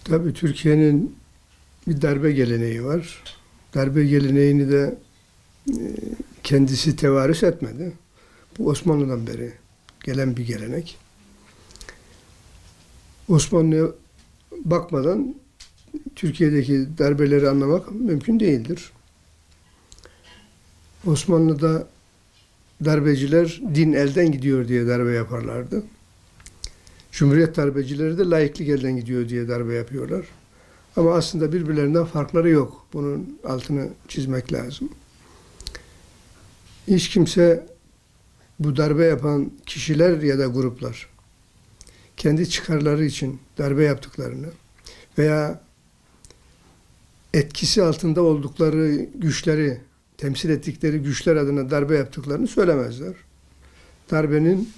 Tabii Türkiye'nin bir darbe geleneği var. Darbe geleneğini de e, kendisi tevarüs etmedi. Bu Osmanlı'dan beri gelen bir gelenek. Osmanlı'ya bakmadan Türkiye'deki darbeleri anlamak mümkün değildir. Osmanlı'da darbeciler din elden gidiyor diye darbe yaparlardı. Cumhuriyet darbecileri de laiklik elden gidiyor diye darbe yapıyorlar. Ama aslında birbirlerinden farkları yok. Bunun altını çizmek lazım. Hiç kimse bu darbe yapan kişiler ya da gruplar kendi çıkarları için darbe yaptıklarını veya etkisi altında oldukları güçleri, temsil ettikleri güçler adına darbe yaptıklarını söylemezler. Darbenin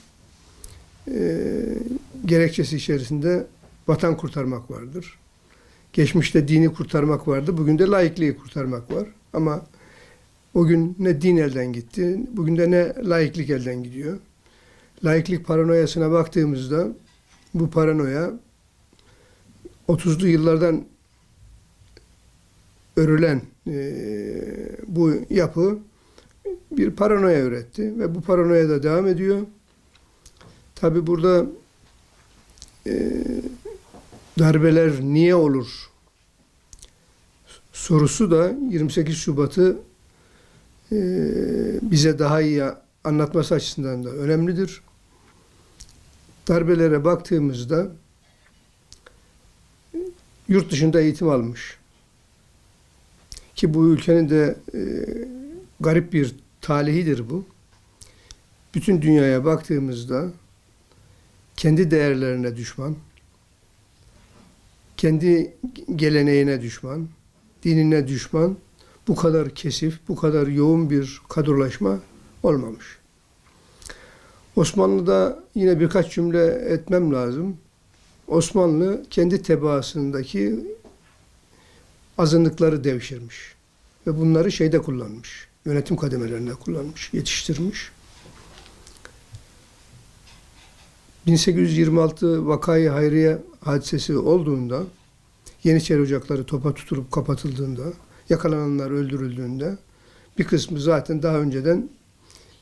gerekçesi içerisinde vatan kurtarmak vardır. Geçmişte dini kurtarmak vardı. Bugün de laikliği kurtarmak var. Ama o gün ne din elden gitti, bugün de ne laiklik elden gidiyor. Laiklik paranoyasına baktığımızda bu paranoya 30'lu yıllardan örülen bu yapı bir paranoya üretti ve bu paranoya da devam ediyor. Tabi burada darbeler niye olur sorusu da 28 Şubat'ı bize daha iyi anlatması açısından da önemlidir. Darbelere baktığımızda yurt dışında eğitim almış. Ki bu ülkenin de garip bir talihidir bu. Bütün dünyaya baktığımızda kendi değerlerine düşman, kendi geleneğine düşman, dinine düşman, bu kadar kesif, bu kadar yoğun bir kadrolaşma olmamış. Osmanlı'da yine birkaç cümle etmem lazım. Osmanlı kendi tebaasındaki azınlıkları devşirmiş. Ve bunları şeyde kullanmış. Yönetim kademelerinde kullanmış, yetiştirmiş. 1826 Vakayı Hayriye hadisesi olduğunda, Yeniçeri ocakları topa tutulup kapatıldığında, yakalananlar öldürüldüğünde bir kısmı zaten daha önceden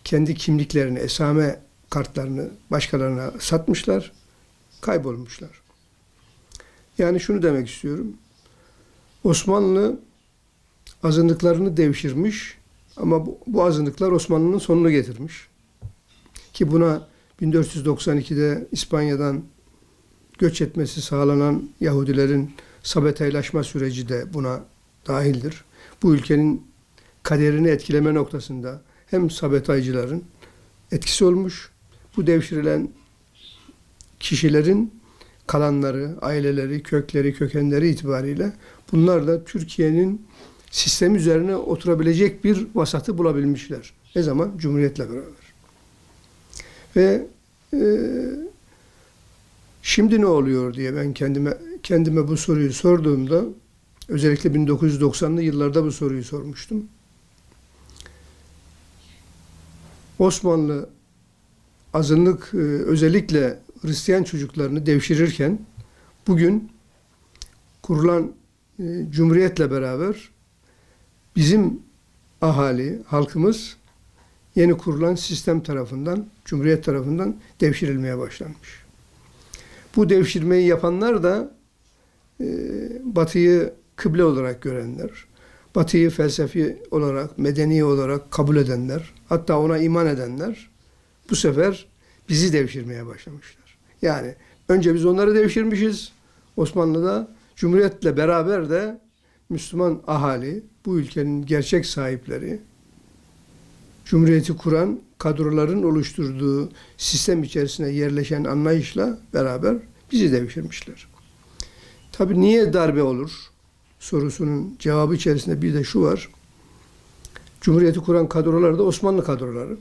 kendi kimliklerini, esame kartlarını başkalarına satmışlar, kaybolmuşlar. Yani şunu demek istiyorum. Osmanlı azınlıklarını devşirmiş ama bu azınlıklar Osmanlı'nın sonunu getirmiş. Ki buna 1492'de İspanya'dan göç etmesi sağlanan Yahudilerin sabetaylaşma süreci de buna dahildir. Bu ülkenin kaderini etkileme noktasında hem sabetaycıların etkisi olmuş, bu devşirilen kişilerin kalanları, aileleri, kökleri, kökenleri itibariyle bunlar da Türkiye'nin sistemi üzerine oturabilecek bir vasatı bulabilmişler. Ne zaman? Cumhuriyet'le beraber. Ve şimdi ne oluyor diye ben kendime bu soruyu sorduğumda, özellikle 1990'lı yıllarda bu soruyu sormuştum. Osmanlı azınlık, özellikle Hristiyan çocuklarını devşirirken bugün kurulan Cumhuriyet'le beraber bizim ahali, halkımız yeni kurulan sistem tarafından, Cumhuriyet tarafından devşirilmeye başlanmış. Bu devşirmeyi yapanlar da Batı'yı kıble olarak görenler, Batı'yı felsefi olarak, medeni olarak kabul edenler, hatta ona iman edenler bu sefer bizi devşirmeye başlamışlar. Yani önce biz onları devşirmişiz. Osmanlı'da Cumhuriyet'le beraber de Müslüman ahali, bu ülkenin gerçek sahipleri, Cumhuriyeti kuran kadroların oluşturduğu sistem içerisine yerleşen anlayışla beraber bizi devşirmişler. Tabii niye darbe olur sorusunun cevabı içerisinde bir de şu var. Cumhuriyeti kuran kadrolar da Osmanlı kadroları.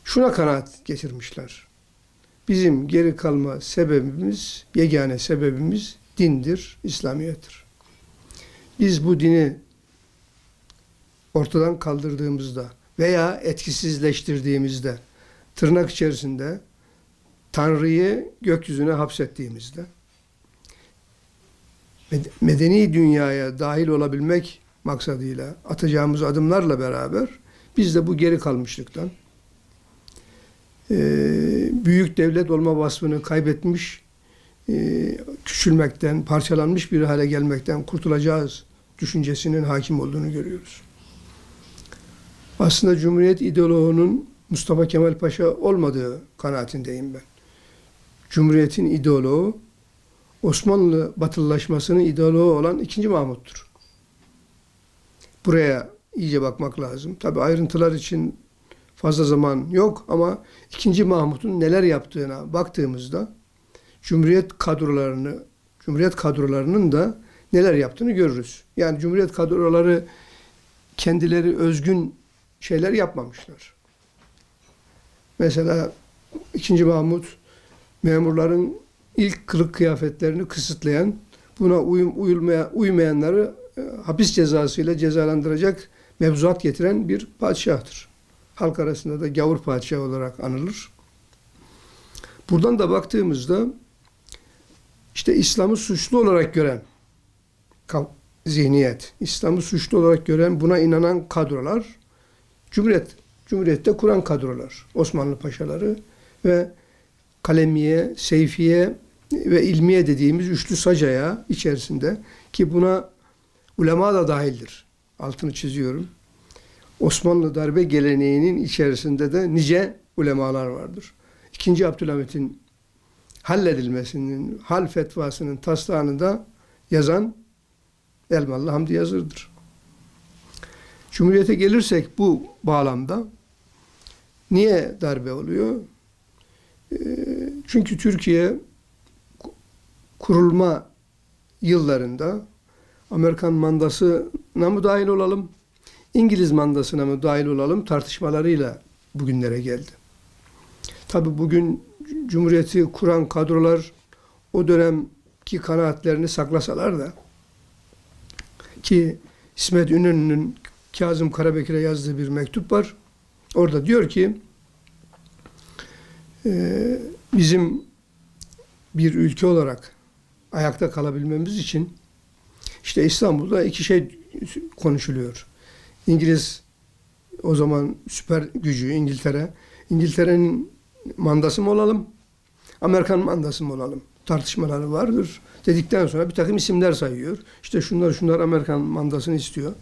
Şuna kanaat getirmişler. Bizim geri kalma sebebimiz, yegane sebebimiz dindir, İslamiyet'tir. Biz bu dini ortadan kaldırdığımızda veya etkisizleştirdiğimizde, tırnak içerisinde Tanrı'yı gökyüzüne hapsettiğimizde, medeni dünyaya dahil olabilmek maksadıyla atacağımız adımlarla beraber biz de bu geri kalmışlıktan, büyük devlet olma vasfını kaybetmiş, küçülmekten, parçalanmış bir hale gelmekten kurtulacağız düşüncesinin hakim olduğunu görüyoruz. Aslında Cumhuriyet ideoloğunun Mustafa Kemal Paşa olmadığı kanaatindeyim ben. Cumhuriyet'in ideoloğu, Osmanlı batılılaşmasının ideoloğu olan 2. Mahmut'tur. Buraya iyice bakmak lazım. Tabii ayrıntılar için fazla zaman yok ama 2. Mahmut'un neler yaptığına baktığımızda Cumhuriyet kadrolarının da neler yaptığını görürüz. Yani Cumhuriyet kadroları kendileri özgün şeyler yapmamışlar. Mesela 2. Mahmut memurların ilk kılık kıyafetlerini kısıtlayan, buna uymayanları hapis cezasıyla cezalandıracak mevzuat getiren bir padişahtır. Halk arasında da gavur padişahı olarak anılır. Buradan da baktığımızda işte İslam'ı suçlu olarak gören zihniyet, İslam'ı suçlu olarak gören, buna inanan kadrolar, Cumhuriyet'te kuran kadrolar, Osmanlı paşaları ve Kalemiye, Seyfiye ve İlmiye dediğimiz üçlü sacaya içerisinde, ki buna ulema da dahildir. Altını çiziyorum. Osmanlı darbe geleneğinin içerisinde de nice ulemalar vardır. 2. Abdülhamit'in halledilmesinin, hal fetvasının taslağını da yazan Elmalı Hamdi Yazır'dır. Cumhuriyete gelirsek bu bağlamda niye darbe oluyor? Çünkü Türkiye kurulma yıllarında Amerikan mandasına mı dahil olalım, İngiliz mandasına mı dahil olalım tartışmalarıyla bugünlere geldi. Tabi bugün Cumhuriyeti kuran kadrolar o dönemki kanaatlerini saklasalar da, ki İsmet İnönü'nün Kazım Karabekir'e yazdığı bir mektup var. Orada diyor ki bizim bir ülke olarak ayakta kalabilmemiz için işte İstanbul'da iki şey konuşuluyor. İngiliz, o zaman süper gücü İngiltere, İngiltere'nin mandası mı olalım, Amerikan mandası mı olalım tartışmaları vardır. Dedikten sonra bir takım isimler sayıyor. İşte şunlar Amerikan mandasını istiyor.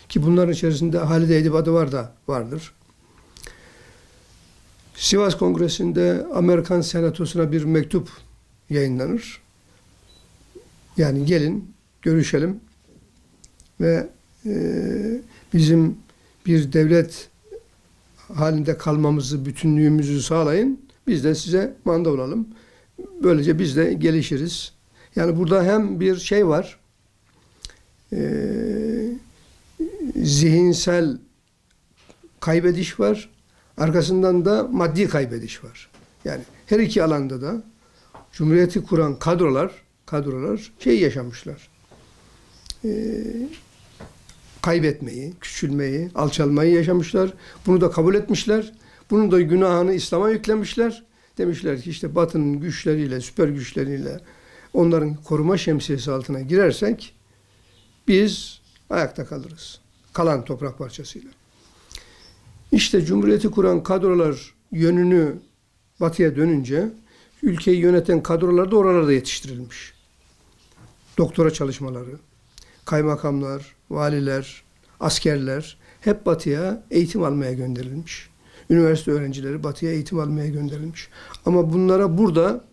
Ki bunların içerisinde Halide Edip adı vardır. Sivas Kongresi'nde Amerikan Senatosu'na bir mektup yayınlanır. Yani gelin, görüşelim ve bizim bir devlet halinde kalmamızı, bütünlüğümüzü sağlayın. Biz de size manda olalım. Böylece biz de gelişiriz. Yani burada hem bir şey var, zihinsel kaybediş var, arkasından da maddi kaybediş var. Yani her iki alanda da Cumhuriyeti kuran kadrolar şey yaşamışlar. Kaybetmeyi, küçülmeyi, alçalmayı yaşamışlar. Bunu da kabul etmişler. Bunun da günahını İslam'a yüklemişler. Demişler ki işte Batı'nın güçleriyle, süper güçleriyle onların koruma şemsiyesi altına girersek biz ayakta kalırız. Kalan toprak parçasıyla. İşte Cumhuriyeti kuran kadrolar yönünü Batı'ya dönünce ülkeyi yöneten kadrolar da oralarda yetiştirilmiş. Doktora çalışmaları, kaymakamlar, valiler, askerler hep Batı'ya eğitim almaya gönderilmiş. Üniversite öğrencileri Batı'ya eğitim almaya gönderilmiş. Ama bunlara burada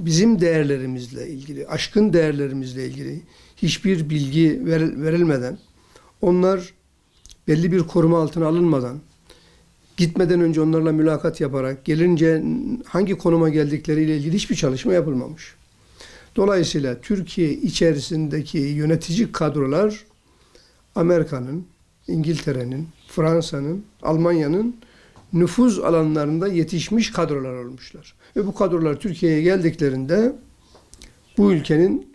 bizim değerlerimizle ilgili, aşkın değerlerimizle ilgili hiçbir bilgi verilmeden, onlar belli bir koruma altına alınmadan, gitmeden önce onlarla mülakat yaparak, gelince hangi konuma geldikleriyle ilgili hiçbir çalışma yapılmamış. Dolayısıyla Türkiye içerisindeki yönetici kadrolar Amerika'nın, İngiltere'nin, Fransa'nın, Almanya'nın nüfuz alanlarında yetişmiş kadrolar olmuşlar. Ve bu kadrolar Türkiye'ye geldiklerinde bu ülkenin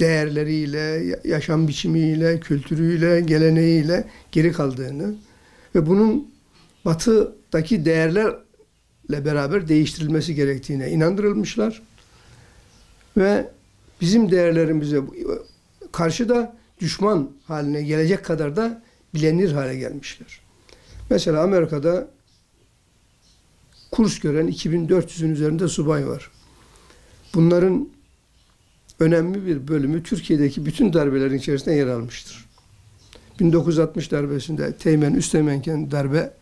değerleriyle, yaşam biçimiyle, kültürüyle, geleneğiyle geri kaldığını ve bunun Batı'daki değerlerle beraber değiştirilmesi gerektiğine inandırılmışlar. Ve bizim değerlerimize karşı da düşman haline gelecek kadar da bilinir hale gelmişler. Mesela Amerika'da kurs gören 2400'ün üzerinde subay var. Bunların önemli bir bölümü Türkiye'deki bütün darbelerin içerisinde yer almıştır. 1960 darbesinde Teğmen, Üsteğmenken darbe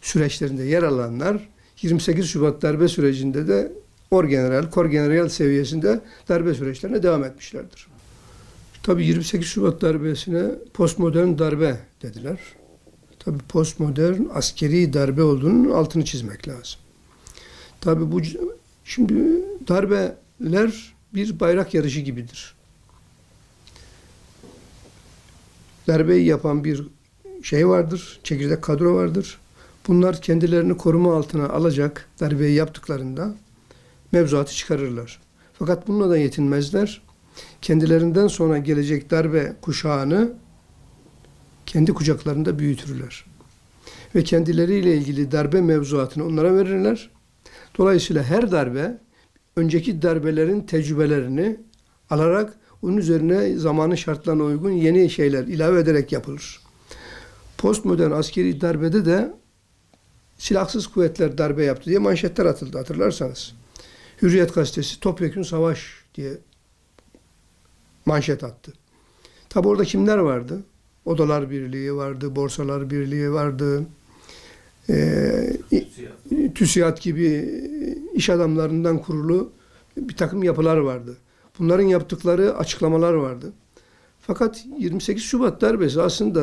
süreçlerinde yer alanlar 28 Şubat darbe sürecinde de orgeneral, korgeneral seviyesinde darbe süreçlerine devam etmişlerdir. Tabii 28 Şubat darbesine postmodern darbe dediler. Tabii postmodern askeri darbe olduğunun altını çizmek lazım. Tabii bu şimdi darbeler bir bayrak yarışı gibidir. Darbeyi yapan bir şey vardır, çekirdek kadro vardır. Bunlar kendilerini koruma altına alacak darbeyi yaptıklarında mevzuatı çıkarırlar. Fakat bununla da yetinmezler. Kendilerinden sonra gelecek darbe kuşağını kendi kucaklarında büyütürler. Ve kendileriyle ilgili darbe mevzuatını onlara verirler. Dolayısıyla her darbe önceki darbelerin tecrübelerini alarak onun üzerine zamanın şartlarına uygun yeni şeyler ilave ederek yapılır. Postmodern askeri darbede de silahsız kuvvetler darbe yaptı diye manşetler atıldı hatırlarsanız. Hürriyet gazetesi topyekün savaş diye manşet attı. Tabi orada kimler vardı? Odalar Birliği vardı, Borsalar Birliği vardı, TÜSİAD gibi iş adamlarından kurulu bir takım yapılar vardı. Bunların yaptıkları açıklamalar vardı. Fakat 28 Şubat darbesi aslında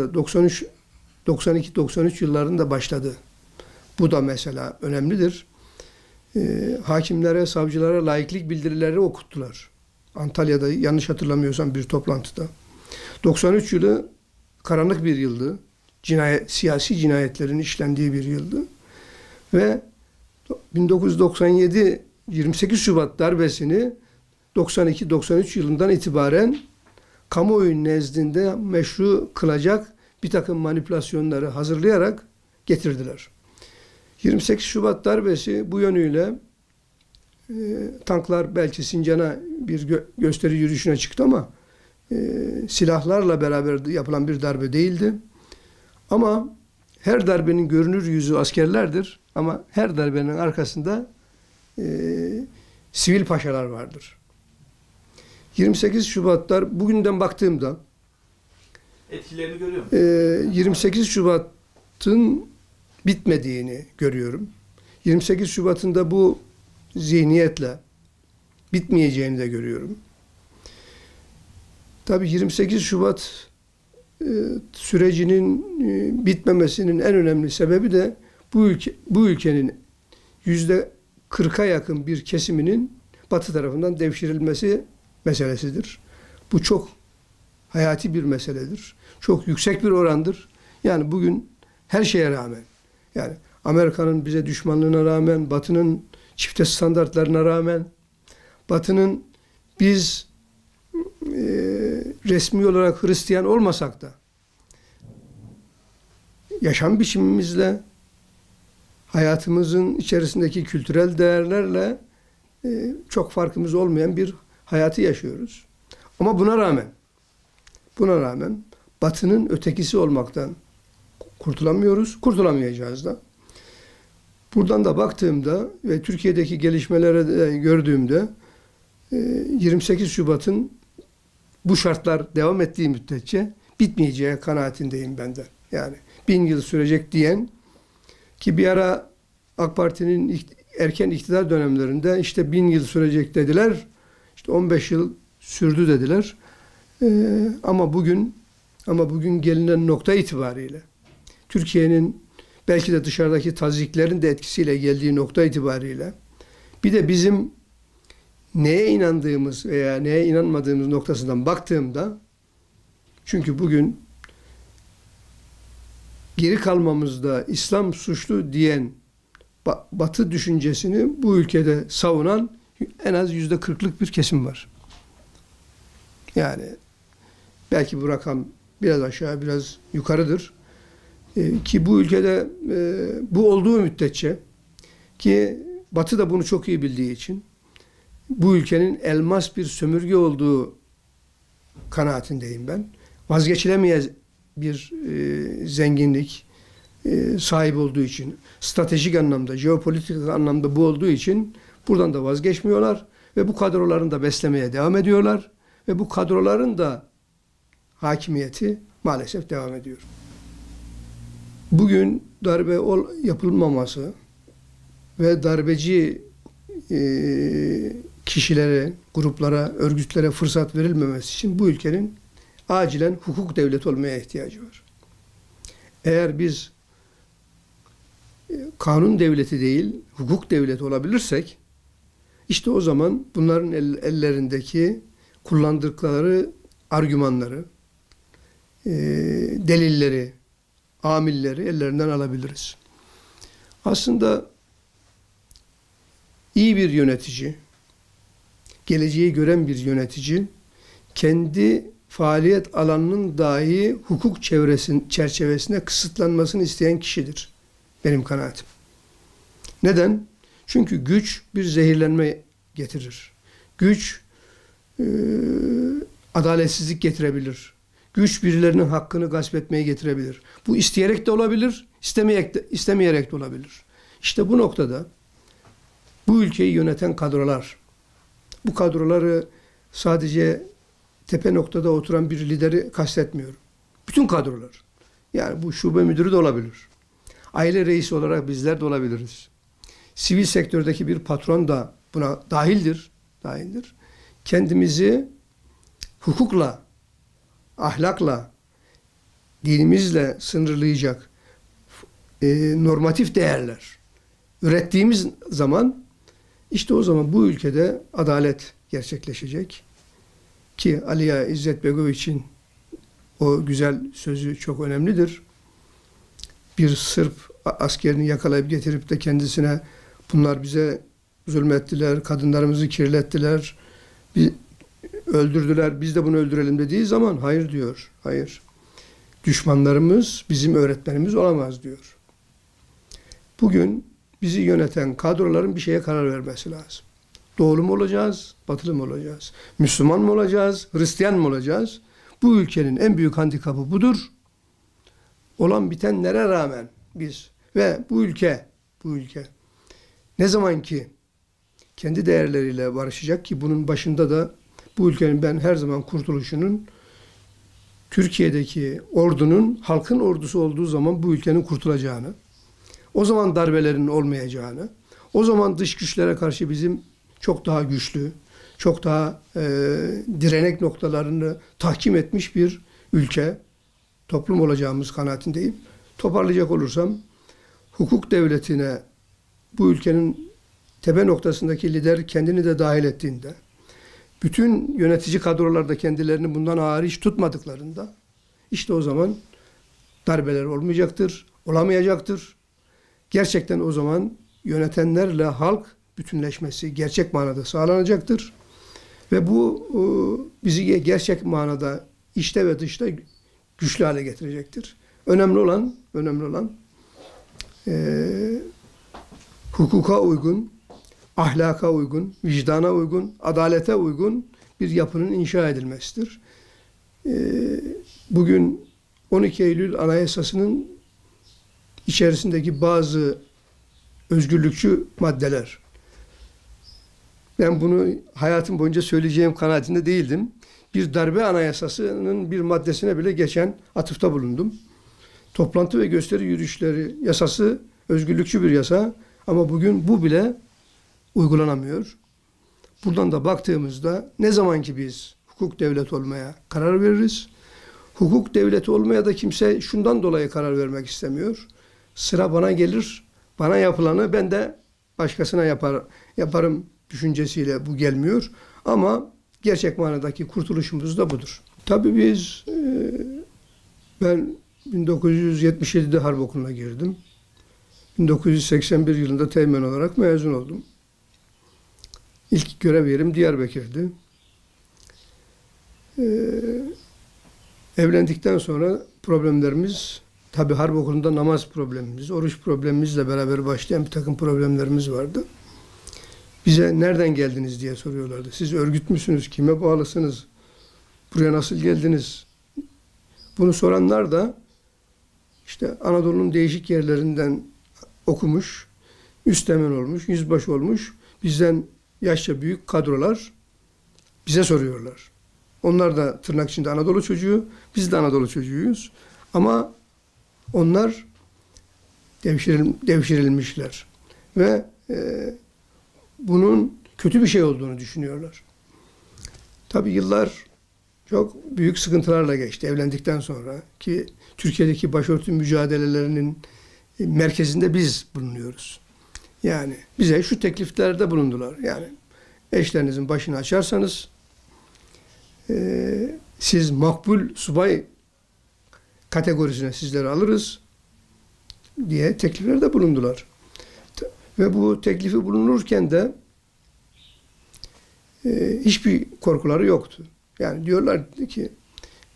92-93 yıllarında başladı. Bu da mesela önemlidir. Hakimlere, savcılara laiklik bildirileri okuttular. Antalya'da yanlış hatırlamıyorsam bir toplantıda. 93 yılı karanlık bir yıldı. Siyasi cinayetlerin işlendiği bir yıldı. Ve 1997 28 Şubat darbesini 92-93 yılından itibaren kamuoyu nezdinde meşru kılacak bir takım manipülasyonları hazırlayarak getirdiler. 28 Şubat darbesi bu yönüyle tanklar belki Sincan'a bir gösteri yürüyüşüne çıktı ama silahlarla beraber yapılan bir darbe değildi. Ama her darbenin görünür yüzü askerlerdir ama her darbenin arkasında sivil paşalar vardır. 28 Şubatlar bugünden baktığımda etkilerini görüyor musun? 28 Şubat'ın bitmediğini görüyorum. 28 Şubat'ın da bu zihniyetle bitmeyeceğini de görüyorum. Tabii 28 Şubat sürecinin bitmemesinin en önemli sebebi de bu ülkenin %40'a yakın bir kesiminin Batı tarafından devşirilmesi meselesidir. Bu çok hayati bir meseledir. Çok yüksek bir orandır. Yani bugün her şeye rağmen, yani Amerika'nın bize düşmanlığına rağmen, Batı'nın çifte standartlarına rağmen, Batı'nın biz resmi olarak Hristiyan olmasak da yaşam biçimimizle, hayatımızın içerisindeki kültürel değerlerle çok farkımız olmayan bir hayatı yaşıyoruz. Ama buna rağmen Batı'nın ötekisi olmaktan kurtulamıyoruz, kurtulamayacağız da. Buradan da baktığımda ve Türkiye'deki gelişmeleri de gördüğümde 28 Şubat'ın bu şartlar devam ettiği müddetçe bitmeyeceği kanaatindeyim ben de. Yani 1000 yıl sürecek diyen ki bir ara AK Parti'nin erken iktidar dönemlerinde işte 1000 yıl sürecek dediler. İşte 15 yıl sürdü dediler. Ama bugün gelinen nokta itibariyle Türkiye'nin belki de dışarıdaki tazyiklerin de etkisiyle geldiği nokta itibariyle bir de bizim neye inandığımız veya neye inanmadığımız noktasından baktığımda çünkü bugün geri kalmamızda İslam suçlu diyen Batı düşüncesini bu ülkede savunan en az %40'lık bir kesim var. Yani belki bu rakam biraz aşağı biraz yukarıdır. Ki bu ülkede bu olduğu müddetçe ki Batı da bunu çok iyi bildiği için bu ülkenin elmas bir sömürge olduğu kanaatindeyim ben. Vazgeçilemeyez bir zenginlik sahip olduğu için, stratejik anlamda, jeopolitik anlamda bu olduğu için buradan da vazgeçmiyorlar ve bu kadroların da beslemeye devam ediyorlar ve bu kadroların da hakimiyeti maalesef devam ediyor. Bugün darbe yapılmaması ve darbeci kişilere, gruplara, örgütlere fırsat verilmemesi için bu ülkenin acilen hukuk devleti olmaya ihtiyacı var. Eğer biz kanun devleti değil, hukuk devleti olabilirsek, işte o zaman bunların ellerindeki kullandıkları argümanları, delilleri, amilleri ellerinden alabiliriz. Aslında iyi bir yönetici, geleceği gören bir yönetici, kendi faaliyet alanının dahi hukuk çerçevesine kısıtlanmasını isteyen kişidir. Benim kanaatim. Neden? Çünkü güç bir zehirlenme getirir. Güç adaletsizlik getirebilir. Güç birilerinin hakkını gasp etmeye getirebilir. Bu isteyerek de olabilir, istemeyerek de olabilir. İşte bu noktada bu ülkeyi yöneten kadrolar, bu kadroları sadece tepe noktada oturan bir lideri kastetmiyorum. Bütün kadrolar. Yani bu şube müdürü de olabilir. Aile reisi olarak bizler de olabiliriz. Sivil sektördeki bir patron da buna dahildir. Kendimizi hukukla, ahlakla, dinimizle sınırlayacak normatif değerler ürettiğimiz zaman işte o zaman bu ülkede adalet gerçekleşecek. Ki Aliya İzzet Begoviç'in o güzel sözü çok önemlidir. Bir Sırp askerini yakalayıp getirip de kendisine bunlar bize zulmettiler, kadınlarımızı kirlettiler, öldürdüler, biz de bunu öldürelim dediği zaman hayır diyor. Hayır. Düşmanlarımız bizim öğretmenimiz olamaz diyor. Bugün bizi yöneten kadroların bir şeye karar vermesi lazım. Doğulu mu olacağız, batılı mı olacağız? Müslüman mı olacağız, Hristiyan mı olacağız? Bu ülkenin en büyük handikapı budur. Olan bitenlere rağmen biz ve bu ülke ne zaman ki kendi değerleriyle barışacak ki bunun başında da bu ülkenin ben her zaman kurtuluşunun Türkiye'deki ordunun halkın ordusu olduğu zaman bu ülkenin kurtulacağını, o zaman darbelerin olmayacağını, o zaman dış güçlere karşı bizim çok daha güçlü, çok daha direnek noktalarını tahkim etmiş bir ülke, toplum olacağımız kanaatindeyim. Toparlayacak olursam, hukuk devletine bu ülkenin tepe noktasındaki lider kendini de dahil ettiğinde, bütün yönetici kadrolar da kendilerini bundan hariç tutmadıklarında, işte o zaman darbeler olmayacaktır, olamayacaktır. Gerçekten o zaman yönetenlerle halk bütünleşmesi gerçek manada sağlanacaktır. Ve bu bizi gerçek manada içte ve dışta güçlü hale getirecektir. Önemli olan hukuka uygun, ahlaka uygun, vicdana uygun, adalete uygun bir yapının inşa edilmesidir. Bugün 12 Eylül Anayasası'nın içerisindeki bazı özgürlükçü maddeler. Ben bunu hayatım boyunca söyleyeceğim kanaatinde değildim. Bir darbe anayasasının bir maddesine bile geçen atıfta bulundum. Toplantı ve gösteri yürüyüşleri yasası özgürlükçü bir yasa ama bugün bu bile uygulanamıyor. Buradan da baktığımızda ne zaman ki biz hukuk devleti olmaya karar veririz, hukuk devleti olmaya da kimse şundan dolayı karar vermek istemiyor. Sıra bana gelir, bana yapılanı ben de başkasına yaparım düşüncesiyle bu gelmiyor. Ama gerçek manadaki kurtuluşumuz da budur. Tabii ben 1977'de harp okuluna girdim. 1981 yılında teğmen olarak mezun oldum. İlk görev yerim Diyarbakır'dı. Evlendikten sonra problemlerimiz, tabii harp okulunda namaz problemimiz, oruç problemimizle beraber başlayan bir takım problemlerimiz vardı. Bize nereden geldiniz diye soruyorlardı. Siz örgüt müsünüz? Kime bağlısınız? Buraya nasıl geldiniz? Bunu soranlar da işte Anadolu'nun değişik yerlerinden okumuş, üsteğmen olmuş, yüzbaşı olmuş, bizden yaşça büyük kadrolar bize soruyorlar. Onlar da tırnak içinde Anadolu çocuğu, biz de Anadolu çocuğuyuz. Ama onlar devşirilmişler. Ve bunun kötü bir şey olduğunu düşünüyorlar. Tabii yıllar çok büyük sıkıntılarla geçti evlendikten sonra ki Türkiye'deki başörtü mücadelelerinin merkezinde biz bulunuyoruz. Yani bize şu tekliflerde bulundular. Yani eşlerinizin başını açarsanız siz makbul subay kategorisine sizleri alırız diye tekliflerde bulundular. Ve bu teklifi bulunurken de hiçbir korkuları yoktu. Yani diyorlardı ki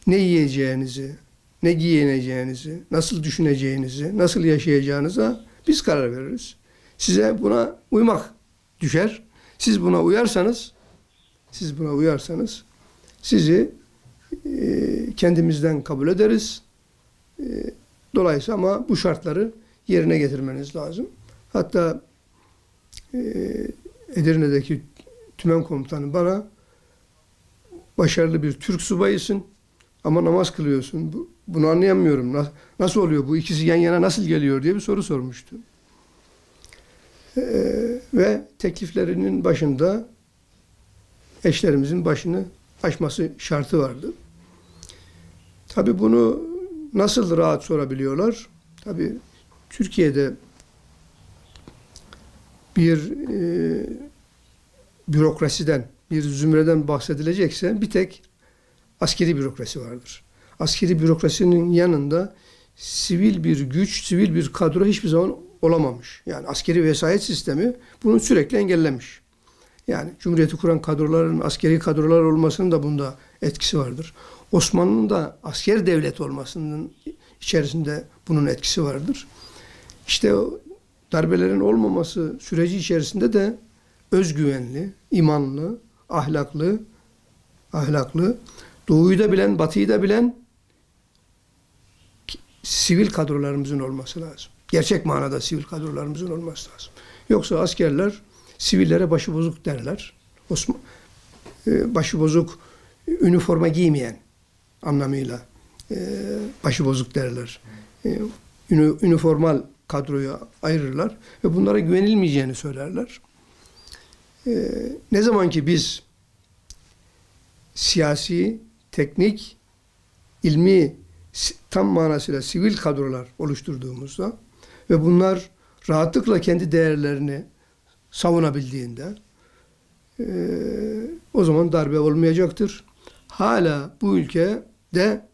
ne yiyeceğinizi, ne giyineceğinizi, nasıl düşüneceğinizi, nasıl yaşayacağınıza biz karar veririz. Size buna uymak düşer. Siz buna uyarsanız sizi kendimizden kabul ederiz. Dolayısıyla ama bu şartları yerine getirmeniz lazım. Hatta Edirne'deki tümen komutanı bana başarılı bir Türk subayısın ama namaz kılıyorsun. Bunu anlayamıyorum. Nasıl oluyor? Bu ikisi yan yana nasıl geliyor diye bir soru sormuştu. Ve tekliflerinin başında eşlerimizin başını açması şartı vardı. Tabii bunu nasıl rahat sorabiliyorlar? Tabii Türkiye'de bir bürokrasiden, bir zümreden bahsedilecekse bir tek askeri bürokrasi vardır. Askeri bürokrasinin yanında sivil bir güç, sivil bir kadro hiçbir zaman olamamış. Yani askeri vesayet sistemi bunu sürekli engellemiş. Yani Cumhuriyeti kuran kadroların askeri kadrolar olmasının da bunda etkisi vardır. Osmanlı'nın da asker devlet olmasının içerisinde bunun etkisi vardır. İşte o darbelerin olmaması süreci içerisinde de özgüvenli, imanlı, ahlaklı, doğuyu da bilen, batıyı da bilen sivil kadrolarımızın olması lazım. Gerçek manada sivil kadrolarımızın olması lazım. Yoksa askerler sivillere başıbozuk derler. Başıbozuk, üniforma giymeyen anlamıyla başıbozuk derler. Üniformal kadroyu ayırırlar ve bunlara güvenilmeyeceğini söylerler. Ne zaman ki biz siyasi, teknik, ilmi tam manasıyla sivil kadrolar oluşturduğumuzda ve bunlar rahatlıkla kendi değerlerini savunabildiğinde o zaman darbe olmayacaktır. Hala bu ülkede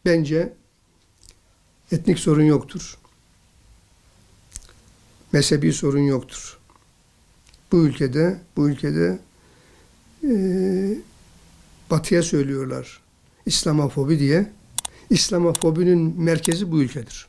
bence etnik sorun yoktur. Mezhebi sorun yoktur. Bu ülkede Batı'ya söylüyorlar İslamofobi diye. İslamofobinin merkezi bu ülkedir.